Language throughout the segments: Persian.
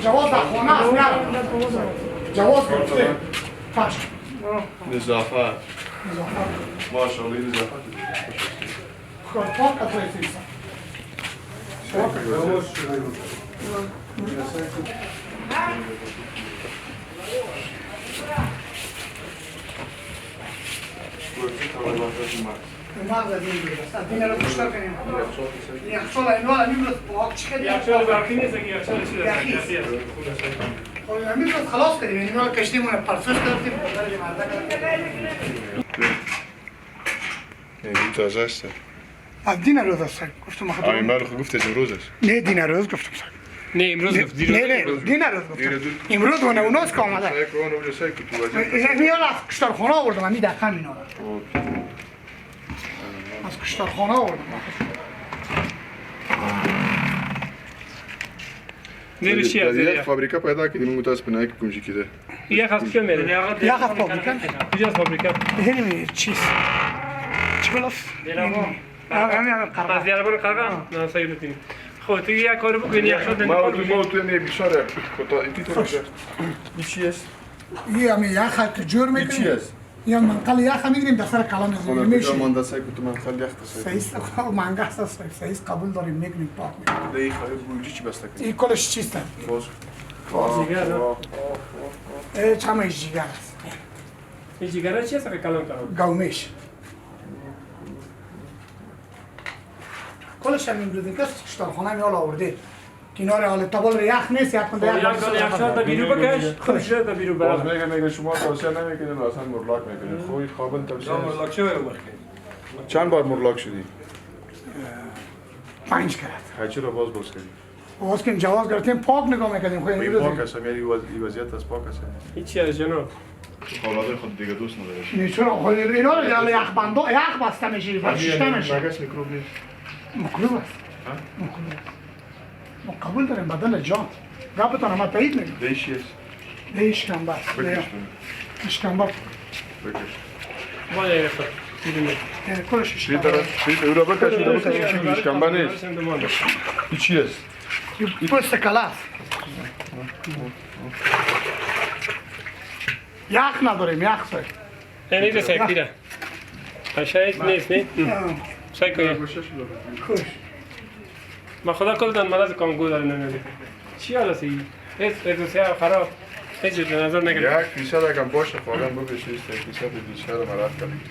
جواز در خانه است نه جواز گرفته پش نظافت ماشاءالله نظافت خود پاک از رسیسا مغز از این بیرست از این رو کشتر کنیم یخچال اینوال نمیرس پاک چقدر یخچال برقی نیست که یخچال چیز یخی است نمیرس خلاص کنیم اینوال کشتیمون پرسوش کردیم برداریم مرده کردیم این تازه است از دین روز است گفتم خدا این بار خود گفته امروز است نه دین روز گفتم نه امروز گفت دیروز نه دین روز گفتم امروز و اوناست که آمده میاد از کشتارخانه آوردم من دقیقا اینا از کشتارخانه آوردم زیرش چی است؟ یک فابریکه پیدا کردیم متاسفانه که کمشی کده یک هفته کم میره یک هفته فابریکه کجاست فابریکه؟ همین چیز چی بلاف از دیاربان قرقه؟ نه سعی نتونی خب تو یک کار بکنی یخچال ما تو می بیشتر کتا این تو میشه این چی است یه همین یخ که جور این چی میکنیم است یا منقل یخ میگیریم در سر کلام میزنیم خدا میشه من دست کت من خیلی یخت است صحیح است منگه است صحیح قبول داریم میکنیم پاک میکنیم دایی خواهی بوجی چی بسته کنی این کلش چیست باز جگر چه ایش جگر است این جگر چی است که کلام کنم؟ گومیش کلش هم امروز این کس کشتارخانه میال آورده کنار حال تبال یخ نیست یک کنده یخچال تا بیرو بکش خودش تا بیرو باز برد میگه شما توصیه نمیکنید اصلا مرلاک میکنید خوی خوابن توصیه مرلاک شوی اومد چند بار مرلاک شدی 5 کرد هیچی رو باز کردی باز که جواز گرفتیم پاک نگاه میکردیم خود این امروز پاک است یعنی وضعیت از پاک است هیچی از جناب اولاد خود دیگه دوست نداره نیچون خود اینا رو جلو یخ بنده یخ بسته میشه و ششته میشه مگس میکروب نیست مکروب است ما قبول داریم بدن جان رابطان ما تایید میگم دیشی است ده اشکنبه است بکش اشکنبه بکش ما نگرفتم کلش چی اشکنبه طرف او را بکش چی اشکنبه نیست این چی است پوست کلا است یخ نداریم یخ سای یعنی ده سکتیره قشایت نیست نه؟ سعی کنید خوش ما خدا کل دن مرض کانگو داره نمیده چی حالا سی؟ ایت سیاه خراب هیچ به نظر نگرد 1% اگه باشه فعلا ببیشه 1% بیشتر مرد کنید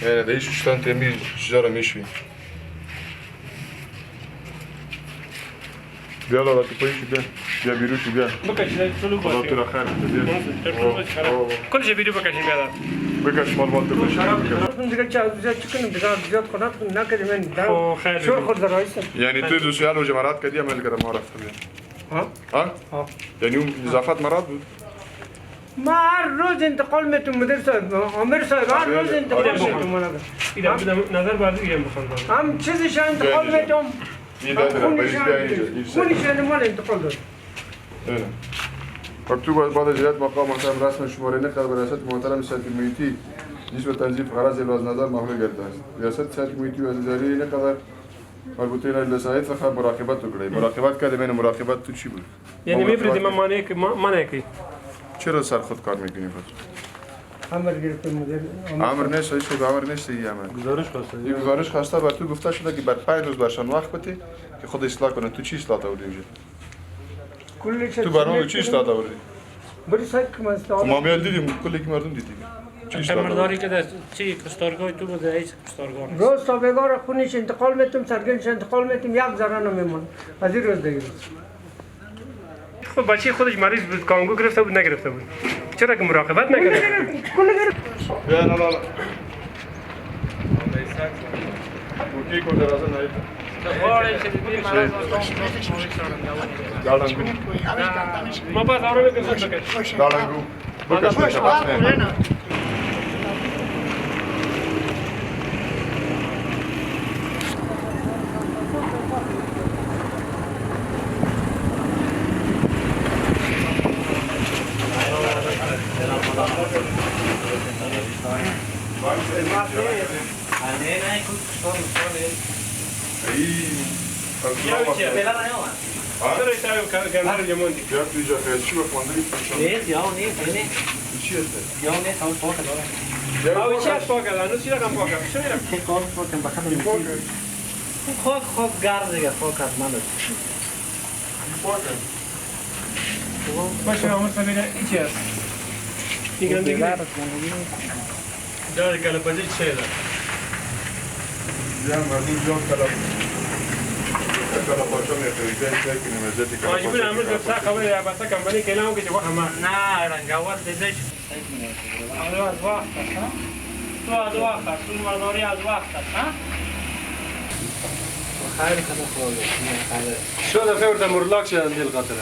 یعنی دیش شتن تمی شجاره میشوی بیا لالا تو پاییشی بیا بیروشی بیا بکشید طلو خدا باشه تو را خیر بده کلش بیرو بکشید بیادر بکش مال تو بشه دیگه چه کنیم دیگه زیاد کنات نکردیم من خب خیر شور خود درایستم یعنی تو دوسیال و جمرات کردی عمل کردم ما رفته بیا ها؟ یعنی اون اضافت مراد بود ما هر روز انتقال میتون مدیر صاحب عامر صاحب هر روز انتقال میتون ایدم بدم نظر بردی ایدم بخوام هم چیزش انتقال میتون این دادرم بریز بیا اینجا خونش مال انتقال داد خب تو بعد از جهت مقام محترم رسم شماره نقل به ریاست محترم سیاست محیطی جسم تنظیم غرض ابراز نظر محول گرفته است ریاست سیاست محیطی و اداری نقل مربوطه را لسایت فقط مراقبت کردیم مراقبت کردیم این مراقبت تو چی بود یعنی میفردی من مانع کی چرا سر خود کار میکنی پس امر گرفت مدیر امر نیست هیچ امر نیست این امر گزارش خواسته این گزارش خواسته بر تو گفته شده که بر 5 روز برشان وقت بده که خود اصلاح کنه تو چی اصلاح آوردی اینجا کلش تو برنامه چی اصلاح آوردی بری سایت که من خب ما میل دیدیم کلی که مردم دیدیم چی اصلاح آوردی مرداری که در چی کشتارگاه تو بوده هیچ کشتارگاه نیست روز تا بگار خونش انتقال میتون سرگنش انتقال میتون یک ذره نمیمون از این روز دیگه خب بچه خودش مریض بود کانگو گرفته بود نگرفته بود چرا که مراقبت نکرده بیا نه لالا اوکی کو درازه نه دالنگو ما باز آرامه بزن بکش دالنگو بکش بکش نه یا چیه؟ چرا ایتای گندر جموندی؟ یا دیجا خیلی چی بخوندی؟ نیست یا نیست یعنی چی هسته؟ یا نیست همون پاک داره او چی از پاک الان؟ چی رقم پاک؟ چی میرم؟ که کار پاکم بخاطر خاک گرد دیگه خاک از من باشه عمر سمیره این چی هست؟ این گندگی داره کلا بازی چه داره؟ یا مردم جان کلا پاچا میخوری که کنیم ازتی کلا واجبی امروز بسا خبر یا بسا کمپانی کلام که جوا همه نه رنگاوال دیدش آره از وقت هست ها؟ تو از وقت هست، تو مرداری از وقت هست ها؟ خیلی کنه خواهد شو دفعه ورده مرلاک شدن دیل قاتله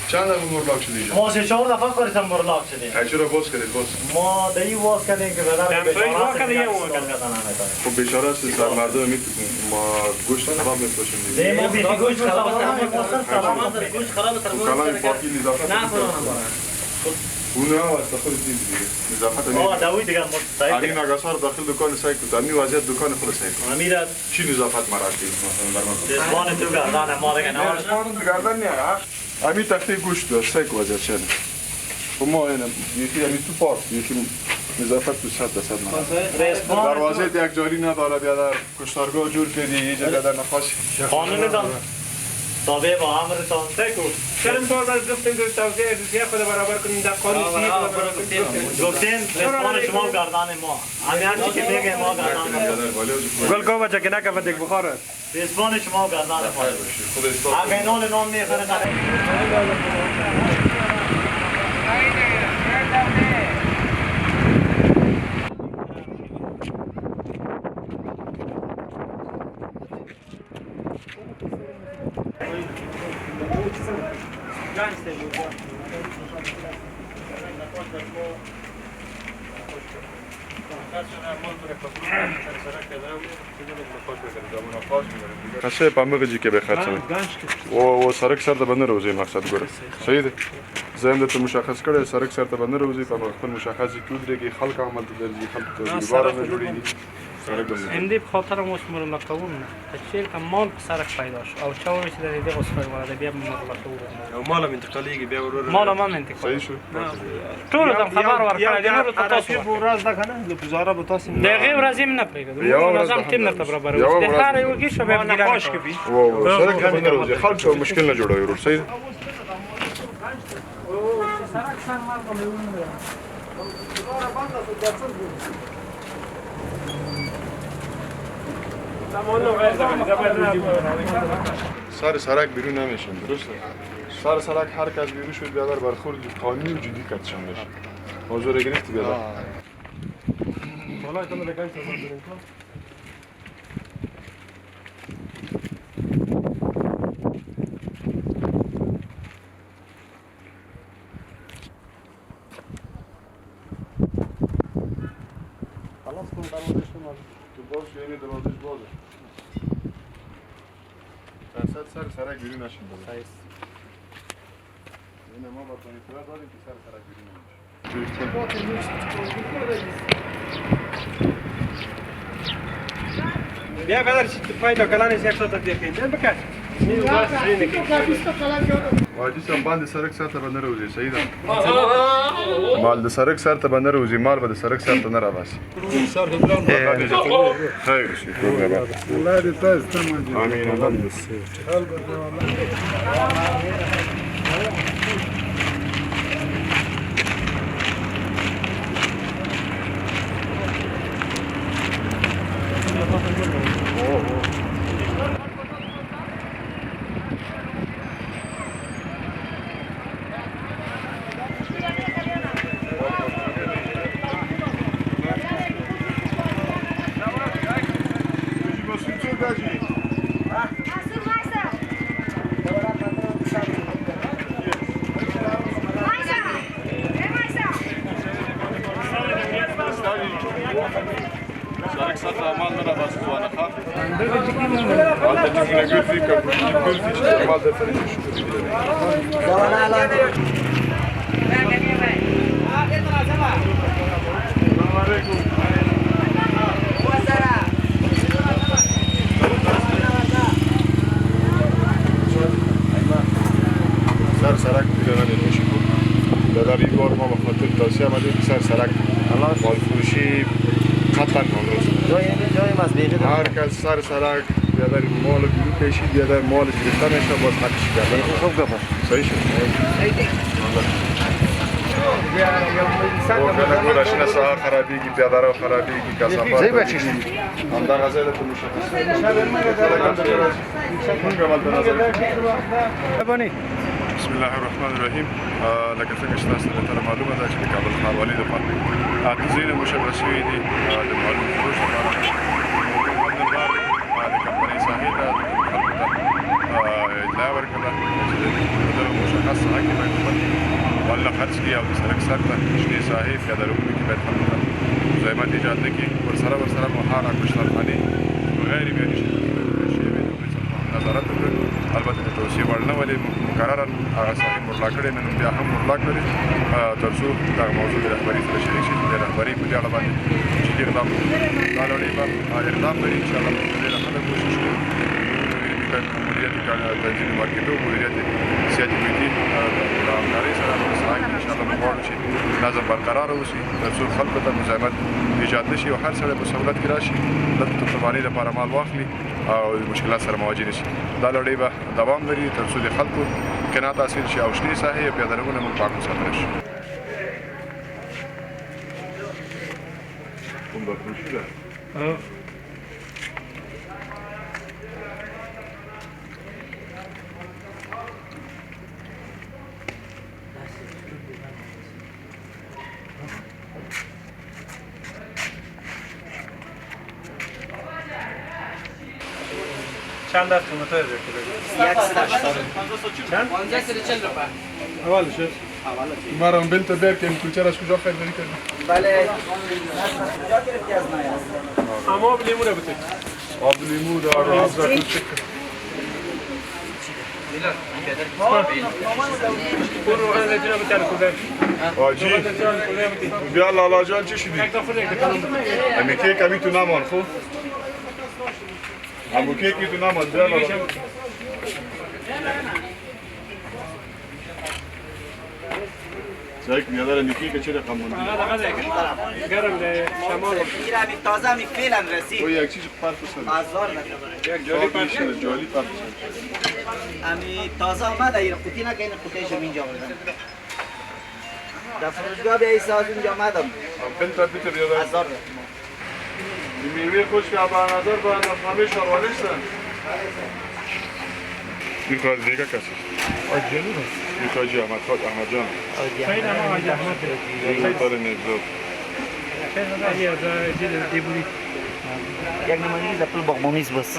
چند دفعه مرلاک شدی اینجا؟ ما 3-4 دفعه کارتم مرلاک شدیم چرا باز کردید باز؟ ما دایی باز کردیم که بدر خب بیچاره است سر مردم ما گوشت خراب میفروشیم دیگه ما بیخی گوشت خراب است گوشت خراب است کلام پاکی نظافت نه اون نه واسه خودت نیست دیگه نظافت آه داوی دیگه علی نگاسار داخل دکان سعی کرد امی وضعیت دکان خود سعی کرد امیرت چی نظافت مراکز مثلا در ما دزبان تو گردن ما دیگه نه گردن نه امی تخته گوشت داشت سعی کرد وضعیت شد خب ما اینم یکی امی تو پارک یکی نظافت تو 100% مرا دروازه یک جاری نداره بیا در کشتارگاه جور کردی یه جگه در نفاش قانون دان تابع با امرتان تکو چند بار باز گفتیم که توزیع ازوسیه خود برابر کنیم در قانون سی خود برابر کنیم گفتیم رسپان شما گردن ما همین هرچی که میگه ما گردن گل کو بچه که نکه دیگه بخاره رسپان شما گردن ما اگه نام میخوره خشه پامه جی که بخرڅم او سرک سر ته باندې روزي مقصد ګوره صحیح ده زم د مشخص کړي سرک سر ته باندې روزي په خپل مشخصي کودري کې خلک عمل ته درځي خلک ته دوباره نه جوړيږي سرک باندې امدی بخاطر مسمر مکون تشکیل که مال سرک پیدا شد او چاوی چې در دې اوسه وارد بیا مکون او مال انتقالیږي بیا ورور مال من انتقال صحیح شو ټول ته خبر ورکړی دی نور ته تاسو ورځ ده کنه د گزاره به تاسو دغه ورځ هم نه پریږدم نظام تیم نه برابر وي د هر یو کې شباب ګران کوي او سرک ته باندې روزي خلک ته مشکل نه جوړوي ورور صحیح سرک سر مال کوي سر سرک بیرون نمیشن درسته سر سرک هر کس بیرون شد بیادر برخورد قانونی و جدی کردشان بشه موضوع گرفت بیادر والله تم لكان تمام خلاص كنت دروازه شمال تو باز یعنی دروازه بازه سر سرک بیرون نشین بازه اینه ما با تونیتوره داریم که سر سرک بیرون بیا قدر چی پایدا کلانی 100 دیگه نه بکش واجی سم باندې سرک سر ته باندې روزي صحیح ده مال د سرک سر ته باندې روزي مال به د سرک سر ته نه راواسي خیر شي الله دې تاسو ته امين الله سرک سر ته مال نه راواسي ځوانه ښه هلته جیبونه ګرځي که جیب ګرځي چې مال درته نه شي السلام علیکم ما به خاطر توصیه آمدیم که سر سرک مال فروشی قطعا ممنوع است. جای مزبیقی دارم. هر کس سر سرک یا در مال بیرون کشید یا در مال گرفتن میشه باز حقش کردن. خوب گفت. صحیح شد. ماشین ساعت خرابیگی، پیاده رو خرابیگی، کثافات. زی بچیش. هم در غزل تو مشخص. بسم الله الرحمن الرحیم. لکه څنګه چې تاسو ته معلومه ده چې د کابل ښاروالۍ لپاره اتزین مشخص شوي دي د معلوم فروش لپاره د کمپنۍ ساحې ته خلکو ته اطلاع ورکړه چې د مشخص ساحه کې باید خپل مال خرڅ کړي او د سړک سر ته شنې ساحې پیاده روونکي کې باید خلکو ته مزاحمت ایجاد نه کړي. ورسره مو هر کشتارخانې غیر معیاري شوي نظارت وکړي. البته د توصیې وړ نه ولې مقررا هغه ساحې مرلا کړې نن بیا هم مرلا کړې تر څو دغه موضوع د رهبرۍ سره شریک شي. د رهبرۍ په دې اړه باندې جدي اقدام دا لړۍ به اقدام لري انشاءالله. موږ ډېره ښه کوشش کوو مدیریت تنظیم مارکېټو مدیریت سیاسي محیطي د همکارۍ سره په ساحه کې انشاءالله موږ غواړو چې نظم برقرار اوسي تر څو خلکو ته مزاحمت ایجاد نه شي او هر سړی په سهولت کې راشي دلته د قربانۍ لپاره مال واخلي او د مشکلات سره مواجه نه شي. دا لړۍ به دوام لري تر څو د خلکو قناعت حاصل شي او شنې ساحې او پیاده روونه موږ پاک وساتلی شي. کوم به فروشي ده؟ چند است قیمت‌های چند؟ 1540 روپये. اول شد. مرا بل تا بیار که این کلچه را از کجا خریداری کردی؟ بله. کجا گرفتی از من؟ اما آب لیمو رو بتید. آب لیمو دار و آب را کلچه کرد. اون روغن زیتون بتید کدر. آجی. بیا لالا جان چی شدی؟ امی کیک امی تو نمان خو؟ امو کیکی تو نمان بیا لالا. زایک میادر نیکی که چه رقم مونده؟ گرم ده شمال. میره امی تازه امی فعلا رسید. او یک چیز فرق سن. هزار نکنه. یک جالی فرق سن. جالی فرق سن. امی تازه آمده این قوطی نکنه قوطیشو اینجا بردن. در فروشگاه به ایساز اینجا آمدم. بل تا بیت بیادر. 1000 این میوه خوش که با نظر با نفهمه شاروانش سن. این کار دیگه کسی. آجیلی هست. این کاجی احمد جان. خیلی هم آجی احمد این کار نزدو. خیلی آجی از جیل دیبوری. یک نمانی زپل باغمامیز بس.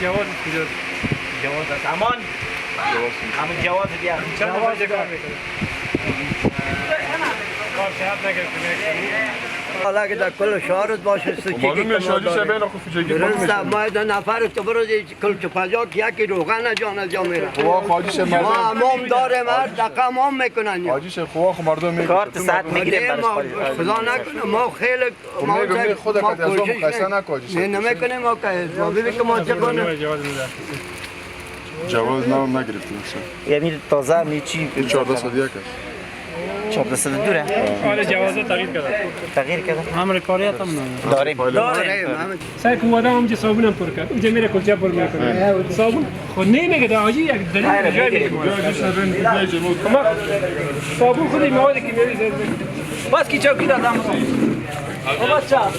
جواز کجاست؟ جواز است. امان. همون جواز بیا. چند نفر کار میکنه؟ کار شهر نگرفته حالا که در کل شهرت باشه سوچی معلومه شادی شبه نخو فیچگی درست ما در نفر تو برو کل 50 یکی روغن جان از جا میره خوا خواجیش ما مردم امام داریم هر دقیقه امام میکنن خواجیش خوا خو مردم میگه کارت ساعت میگیریم ما خدا نکنه ما خیلی ما میگه خود ما که از اون کوشش قصه نکاجیش نه نمیکنیم ما که ببین که ما چه کنیم جواز نام نگرفتیم یعنی تازه می چی 14 سال یک است 14 دوره آره جوازه تغییر کرده هم کاریت هم داریم سعی کو آدم هم صابون هم پر کرد اونجا میره کلچه پر میکنه صابون خود نمیگه دا آجی یک دلیل جایی صابون خودی مواد کیمیایی زد بس کی چوکی دادم او بچا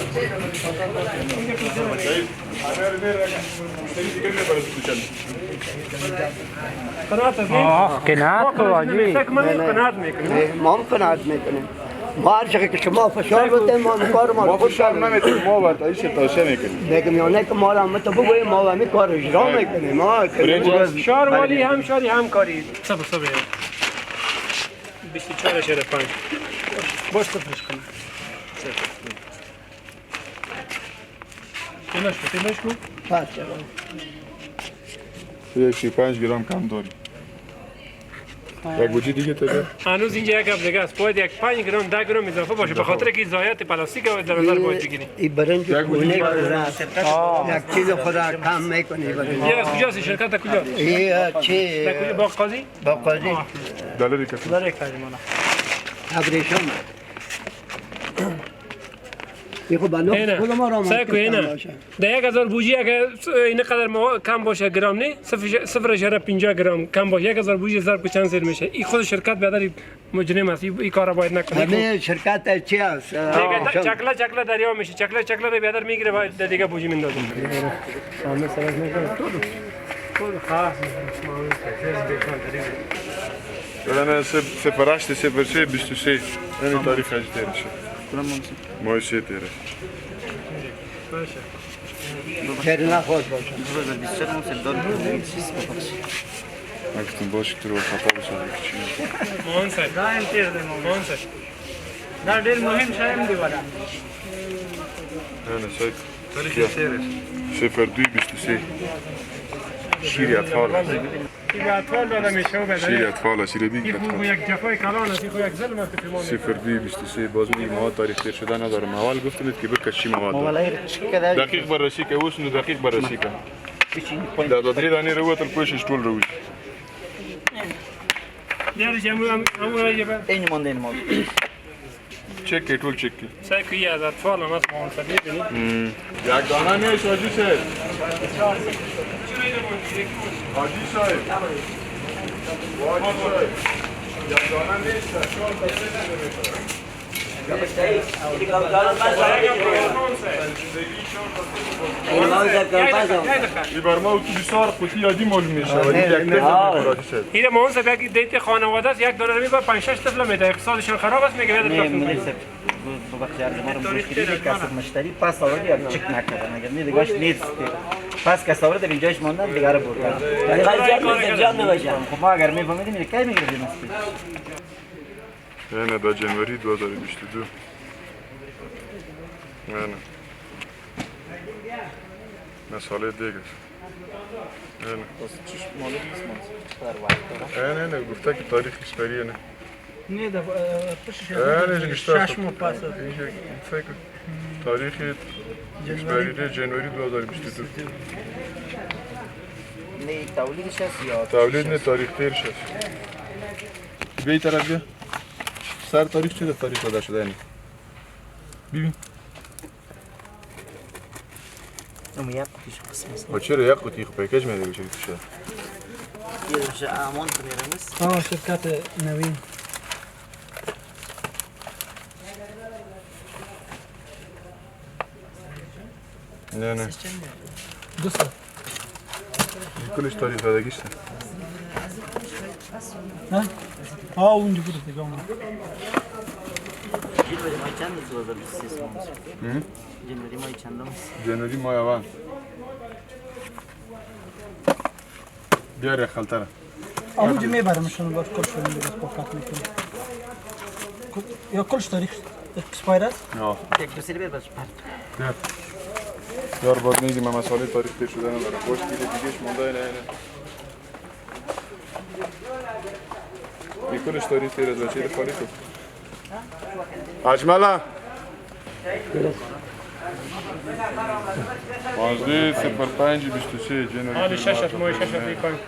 قناعت است قناعت کو آجی قناعت میکنه ما هم قناعت میکنیم ما هر چقدر که شما فشار بده ما کار ما ما فشار نمیتونیم ما باید ایش توشه میکنیم بگم یا نه که ما را مت بگویم ما همین کار اجرا میکنیم ما شهر والی هم شاری هم کاری صبر 24 شهر 5 باش تفرش کنم تیمش کو پس چرا 105 گرم کم داری یک بوجی دیگه تا هنوز اینجا یک گپ دیگه است. باید یک 5 گرم 10 گرم اضافه باشه به خاطر که ضایعات پلاستیک رو در نظر باید بگیری. این برنج کونه یک چیز خدا کم میکنه برنج. یه از کجاست شرکت کجاست؟ این چی در کجا باغ قاضی؟ با قاضی دلاری کسی داره کاریمانا. ابریشم این خب بنا خود ما را سعی کنه در 1000 بوجی اگر این قدر کم باشه گرم نه 0.50 گرم کم باشه 1000 بوجی ضرب چند زیر میشه. این خود شرکت بیادر مجرم است. این کارا باید نکنه. همه شرکت چی است چکلا دریا میشه. چکلا رو بیادر میگیره باید دیگه بوجی میندازه. سامنے سرز میکنه. تو خاص دارن 08 03 23 این تاریخ اجتماعی شد ماه 3 تیره چهره نخواهد باشه اگتون باشه که رو خطا بشه کچی مهان سر دائم تیر دیم. مهان سر در دل مهم شایم دیواره. نه سایت تاریخ 02 23 شیر اطفال این به اطفال داده میشه و شیر بداره اطفال شیر بیگ این خوب یک جفای کلان است. این خوب یک ظلم است که ما 02 23 باز میگیم مواد تاریخ تیر شده ندارم اول گفتید که بکش چی مواد داره دقیق بررسی که اوس نو دقیق بررسی که دا دادری دانی رو تل پوشش ټول روش دیاری جمعو همون را جبه این مانده این مانده چک کی ټول چک کی سعی که از اطفال هم از مهان سر میبینید یک دانه نیست حاجی صاحب حاجی صاحب یک دانه نیست ای بر ما تو بسیار قوطی یادی معلوم میشه ولی یک دفعه این مهان سر یک دیت خانواده است. یک دانه رو میبر 5 6 طفل میده. اقتصادشون خراب است میگه بیادر طفل کسب مشتری پس آوردی یا چک نکردن اگر نیدگاش نیست پس کس آورد به اینجاش ماندن دیگه رو بردن ولی غیر جان نباشه. خب ما اگر میفهمیدیم اینه کی میگردیم است اینه دا جنوری 2022 اینه مسئله دیگه اینه گفته که تاریخ اسپری اینه نه ده پشش اینه شش ماه پس فکر تاریخ اسپری جنوری 2022 نه تولیدش است یا تولید نه تاریخ تیر شد بیا طرف بیا سر تاریخ چه تاریخ داده شده اینه ببین اما یک قطیش قسم است با چرا یک قطعی خب پیکج میده چه توشه یه روشه امان کنیرم است شرکت نوین نه 200 کلش تاریخ دادگیشته اونجا بود دیگه اون جنوری ماه چند است 2023 جنوری ماه چند است جنوری ماه اول بیار یک خلطره اونجا میبرمشون باید کلشون دیگه پاکت میکنم یا کلش تاریخ اکسپایر است؟ یک دو سری بیار بیار یار باز میگیم من مسئله تاریخ تیر شده نداره خوش بیده دیگهش مونده اینه این کلش تاریخ تیر از بچه خالی کن اجمله مازده 05 23 جنوری حالی 6 است ماه 6 است میکنیم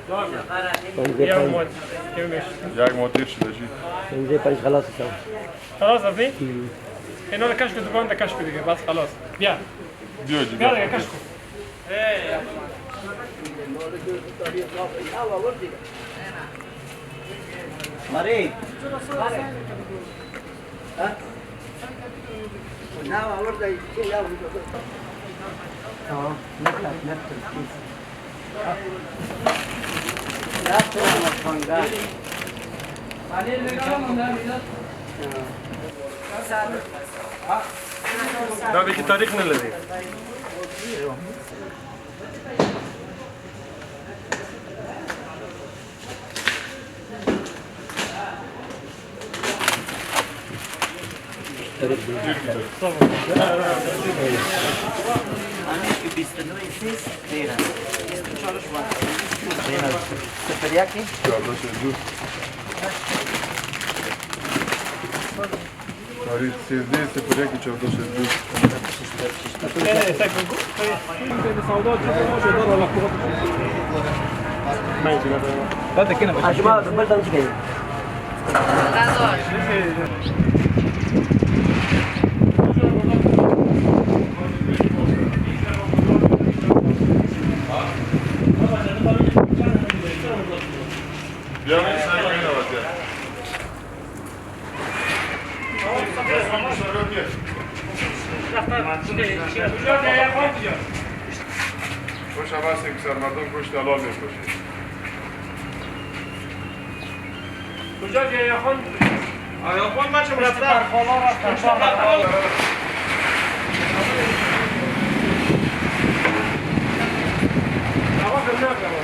یک ماه تیر شده جی اینجا پنج خلاص شد خلاص است نی؟ اینا رو کشک دکان ده کشک دیگه بس خلاص بیا بیا جی بیا دیگه کشک ماری نه آورده چی یا دا به تاریخ نه لري Anche 29 sis era. Questo c'ho lo sguardo. Bene. Super yaki? یادداشت دو تاریخ 13/01/1402 شما بلدم چی کنید؟ بیا من سعی کنید آورده خوش هم هستیم که سرمردم کشت حلال میکشید کجا جای خان؟ آیا خون من چه رفتم؟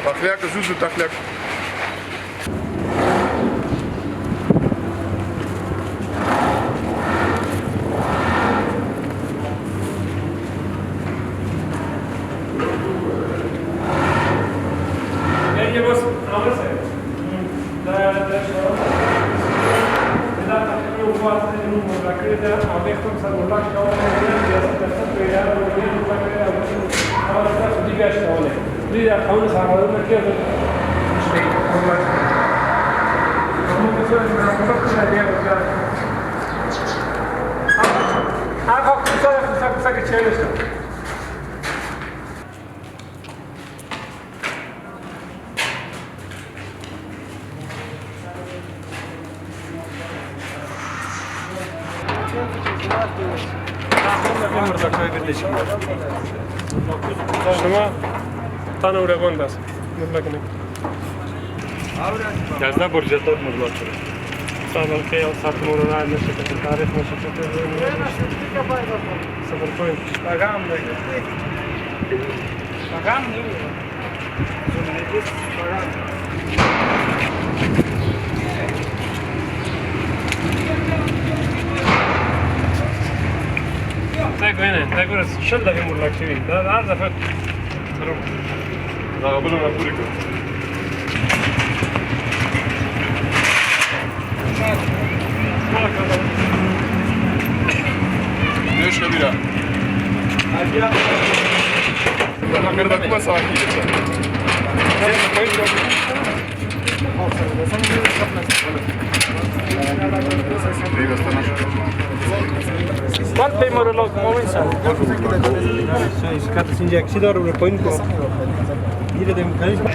تخلیق زوزو تخلیق یه باز آمرسه در شما در تقریبا وقت اینو مذاکره در آمیختم سر ملاک شما ریاست درصد بیاره و روی مذاکره اول از دیگه اشتغاله دیگه قانون سرمایه که شما تانو روان بس مطلق نه Yazda burcuda muzlat. سال که یا ساعت مرور نشه که تاریخ نشه که صفر پوینت Pagam دیگه. Pagam دیگه. نگو شل دقیقه مطلق شوی در هر دفعه قبول را پوری کن ليش كبيرة؟ أنا كردك بس أكيد. Qual primeiro logo começa? Isso cá assim já que se dá o point com. Dire de mecanismo.